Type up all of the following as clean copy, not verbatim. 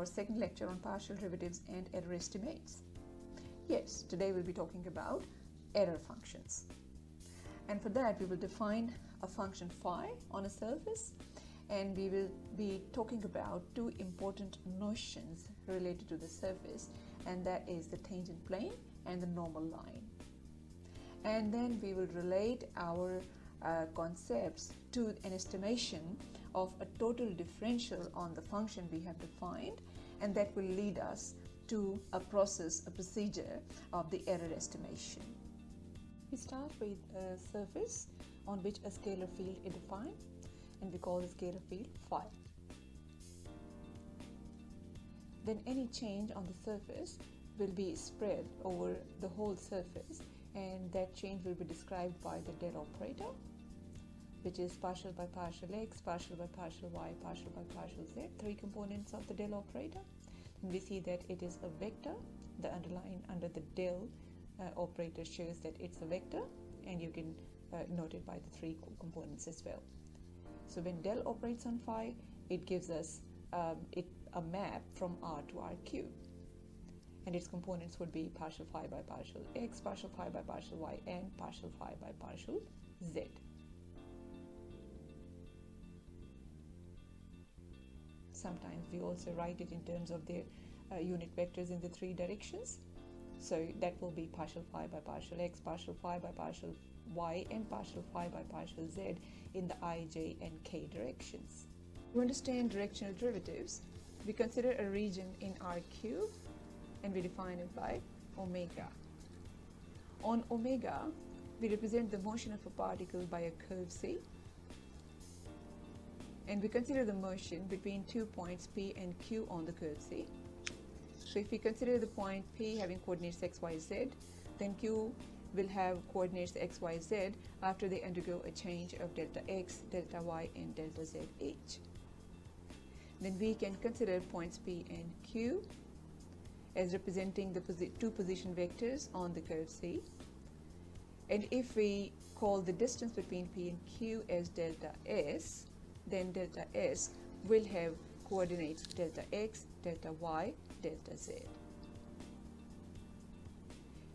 our second lecture on partial derivatives and error estimates. Yes, today we'll be talking about error functions. And for that we will define a function phi on a surface, and we will be talking about two important notions related to the surface, and that is the tangent plane and the normal line. And then we will relate our concepts to an estimation of a total differential on the function we have defined, and that will lead us to a procedure of the error estimation. We start with a surface on which a scalar field is defined, and we call the scalar field phi. Then any change on the surface will be spread over the whole surface, and that change will be described by the del operator, which is partial by partial x, partial by partial y, partial by partial z, three components of the del operator. And we see that it is a vector. The underline under the del operator shows that it's a vector, and you can note it by the three components as well. So when del operates on phi, it gives us a map from R to R cube, and its components would be partial phi by partial x, partial phi by partial y, and partial phi by partial z. Sometimes we also write it in terms of their unit vectors in the three directions. So that will be partial phi by partial x, partial phi by partial y, and partial phi by partial z in the I, j, and k directions. To understand directional derivatives, we consider a region in R cube, and we define it by omega. On omega, we represent the motion of a particle by a curve C, and we consider the motion between 2 points P and Q on the curve C. So if we consider the point P having coordinates x, y, z, then Q will have coordinates x, y, z after they undergo a change of delta x, delta y, and delta z each. Then we can consider points P and Q as representing the two position vectors on the curve C. And if we call the distance between P and Q as delta s, then delta s will have coordinates delta x, delta y, delta z.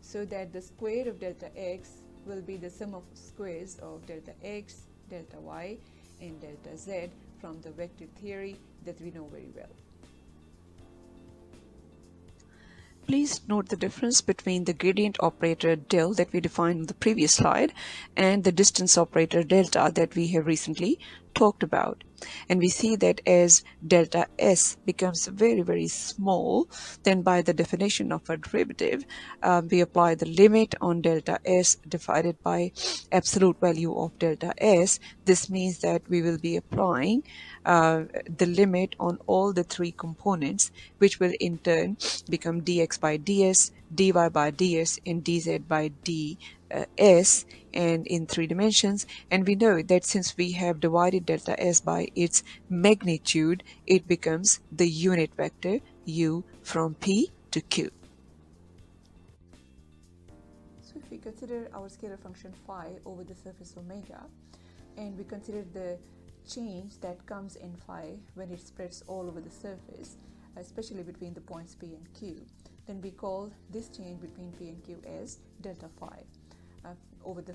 So that the square of delta x will be the sum of squares of delta x, delta y, and delta z from the vector theory that we know very well. Please note the difference between the gradient operator del that we defined in the previous slide and the distance operator delta that we have recently talked about. And we see that as delta s becomes very, very small, then by the definition of a derivative, we apply the limit on delta s divided by absolute value of delta s. This means that we will be applying the limit on all the three components, which will in turn become dx by ds, dy by ds, and dz by ds, and in three dimensions. And we know that since we have divided delta s by its magnitude, it becomes the unit vector u from P to Q. So if we consider our scalar function phi over the surface omega, and we consider the change that comes in phi when it spreads all over the surface, especially between the points P and Q, then we call this change between P and Q as delta phi over the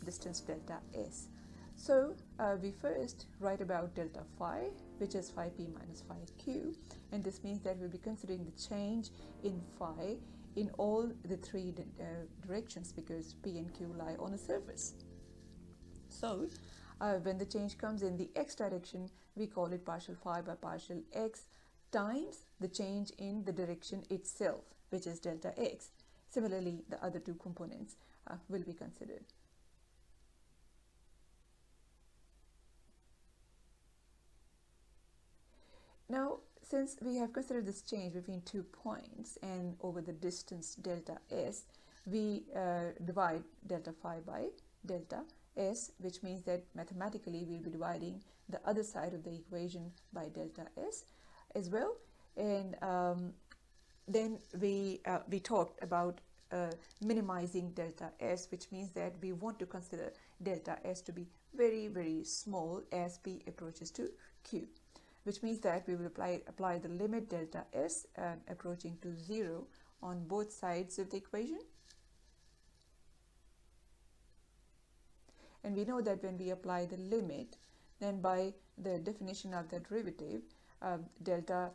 distance delta s. So we first write about delta phi, which is phi p minus phi q, and this means that we'll be considering the change in phi in all the three directions, because p and q lie on a surface. So when the change comes in the x direction, we call it partial phi by partial x times the change in the direction itself, which is delta x. Similarly, the other two components will be considered. Now, since we have considered this change between 2 points and over the distance delta s, we divide delta phi by delta s, which means that mathematically we'll be dividing the other side of the equation by delta s as well. And then we talked about minimizing delta s, which means that we want to consider delta s to be very, very small as p approaches to q. which means that we will apply the limit delta s approaching to 0 on both sides of the equation. And we know that when we apply the limit, then by the definition of the derivative, delta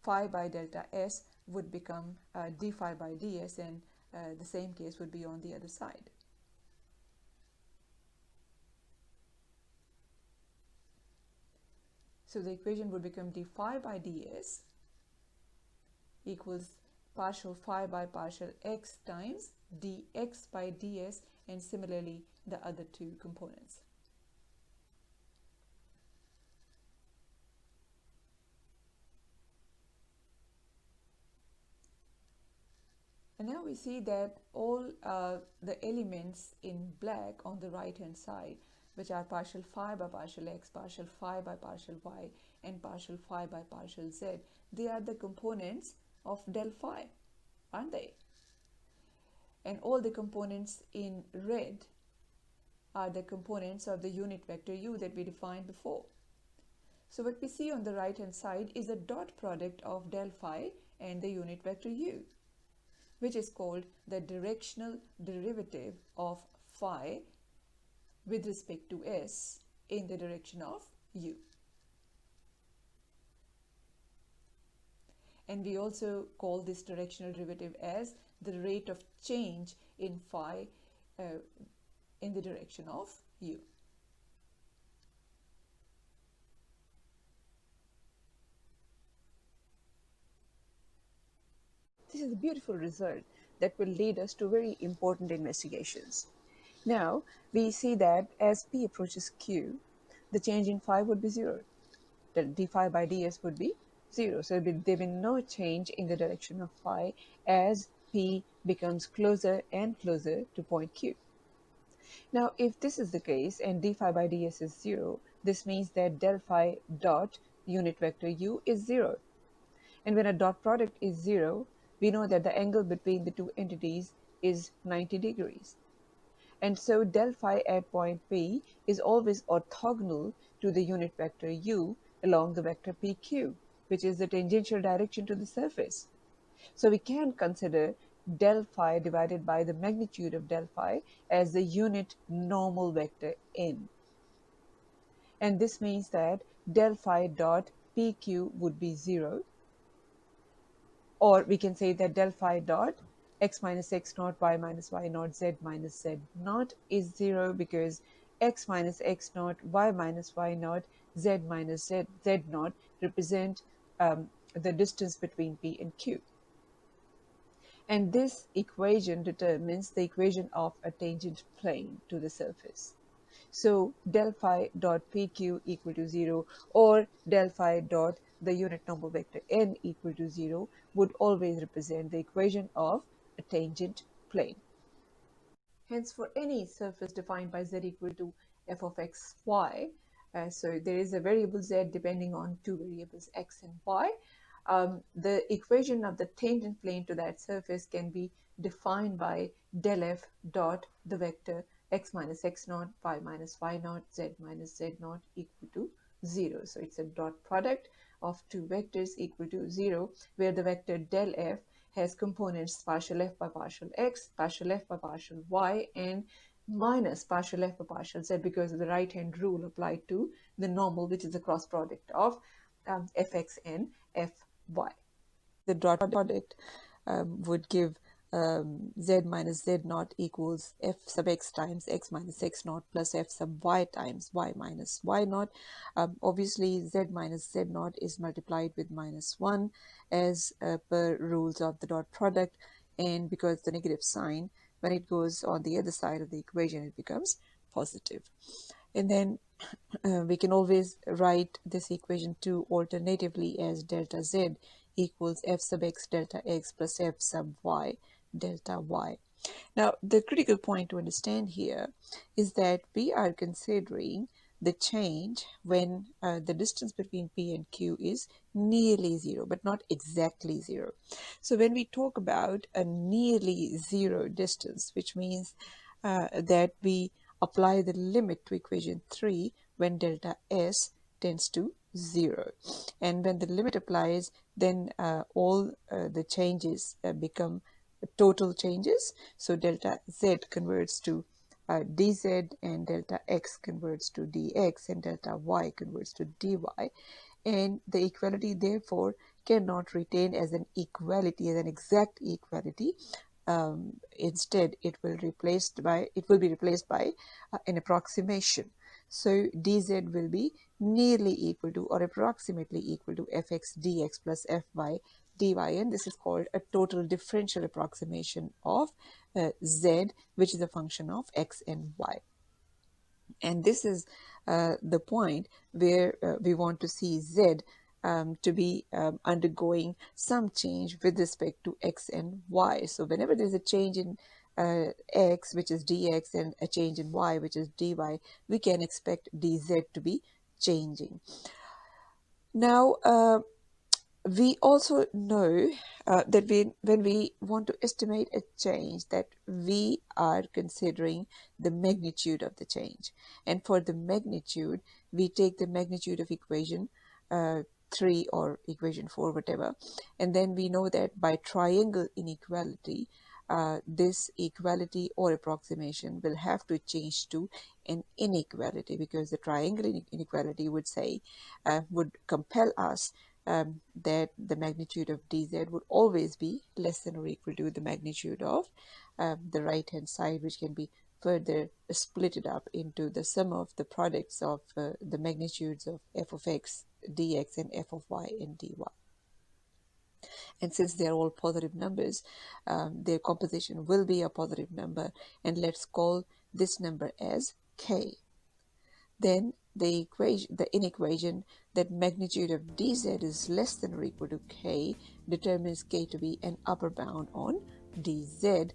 phi by delta s would become d phi by ds, and the same case would be on the other side. So the equation would become d phi by ds equals partial phi by partial x times dx by ds, and similarly the other two components. And now we see that all the elements in black on the right hand side, which are partial phi by partial x, partial phi by partial y, and partial phi by partial z, they are the components of del phi, aren't they? And all the components in red are the components of the unit vector u that we defined before. So what we see on the right hand side is a dot product of del phi and the unit vector u, which is called the directional derivative of phi with respect to s in the direction of u. And we also call this directional derivative as the rate of change in phi in the direction of u. This is a beautiful result that will lead us to very important investigations. Now, we see that as p approaches q, the change in phi would be 0. The d phi by ds would be 0. So there will be no change in the direction of phi as p becomes closer and closer to point q. Now, if this is the case and d phi by ds is 0, this means that del phi dot unit vector u is 0. And when a dot product is 0, we know that the angle between the two entities is 90 degrees. And so del phi at point P is always orthogonal to the unit vector u along the vector PQ, which is the tangential direction to the surface. So we can consider del phi divided by the magnitude of del phi as the unit normal vector n. And this means that del phi dot PQ would be 0. Or we can say that del phi dot x minus x naught, y minus y naught, z minus z naught is 0 because x minus x naught, y minus y naught, z minus z naught represent the distance between P and Q. And this equation determines the equation of a tangent plane to the surface. So del phi dot PQ equal to 0 or del phi dot the unit normal vector n equal to 0 would always represent the equation of a tangent plane. Hence, for any surface defined by z equal to f of x, y, so there is a variable z depending on two variables x and y, the equation of the tangent plane to that surface can be defined by del f dot the vector x minus x naught, y minus y naught, z minus z naught equal to 0. So it's a dot product of two vectors equal to 0, where the vector del f has components partial f by partial x, partial f by partial y, and minus partial f by partial z because of the right hand rule applied to the normal, which is the cross product of fx and fy. The dot product would give z minus z naught equals f sub x times x minus x naught plus f sub y times y minus y naught. Obviously, z minus z naught is multiplied with minus 1 as per rules of the dot product, and because the negative sign, when it goes on the other side of the equation, it becomes positive. And then we can always write this equation 2 alternatively as delta z equals f sub x delta x plus f sub y delta y. Now, the critical point to understand here is that we are considering the change when the distance between P and Q is nearly 0, but not exactly 0. So when we talk about a nearly 0 distance, which means that we apply the limit to equation 3 when delta S tends to 0. And when the limit applies, then all the changes become total changes. So delta z converts to dz, and delta x converts to dx, and delta y converts to dy. And the equality therefore cannot retain as an equality, as an exact equality. Instead, it will be replaced by an approximation. So dz will be nearly equal to or approximately equal to fx dx plus fy dy, and this is called a total differential approximation of z, which is a function of x and y. And this is the point where we want to see z to be undergoing some change with respect to x and y. So whenever there's a change in x, which is dx, and a change in y, which is dy, we can expect dz to be changing. Now, we also know that when we want to estimate a change, that we are considering the magnitude of the change. And for the magnitude, we take the magnitude of equation 3 or equation 4, whatever. And then we know that by triangle inequality, this equality or approximation will have to change to an inequality, because the triangle inequality would say, would compel us that the magnitude of dz would always be less than or equal to the magnitude of the right hand side, which can be further split it up into the sum of the products of the magnitudes of f of x dx and f of y and dy. And since they are all positive numbers, their composition will be a positive number, and let's call this number as k. Then the inequation that magnitude of dz is less than or equal to k determines k to be an upper bound on dz,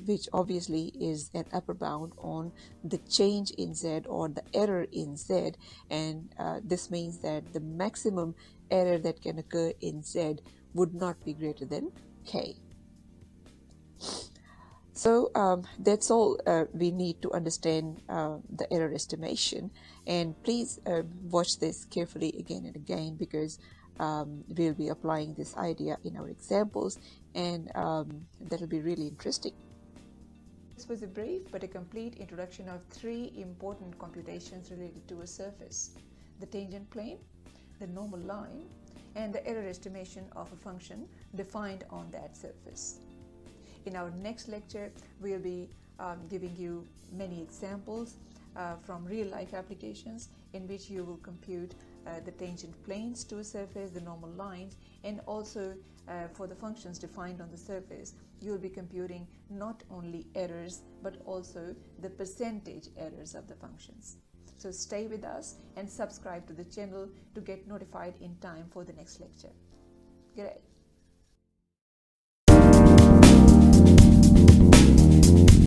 which obviously is an upper bound on the change in z or the error in z, and this means that the maximum error that can occur in z would not be greater than k. So that's all we need to understand the error estimation. And please watch this carefully again and again, because we'll be applying this idea in our examples, and that'll be really interesting. This was a brief but a complete introduction of 3 important computations related to a surface: the tangent plane, the normal line, and the error estimation of a function defined on that surface. In our next lecture, we'll be giving you many examples from real-life applications in which you will compute the tangent planes to a surface, the normal lines, and also for the functions defined on the surface, you will be computing not only errors but also the percentage errors of the functions. So stay with us and subscribe to the channel to get notified in time for the next lecture. Great.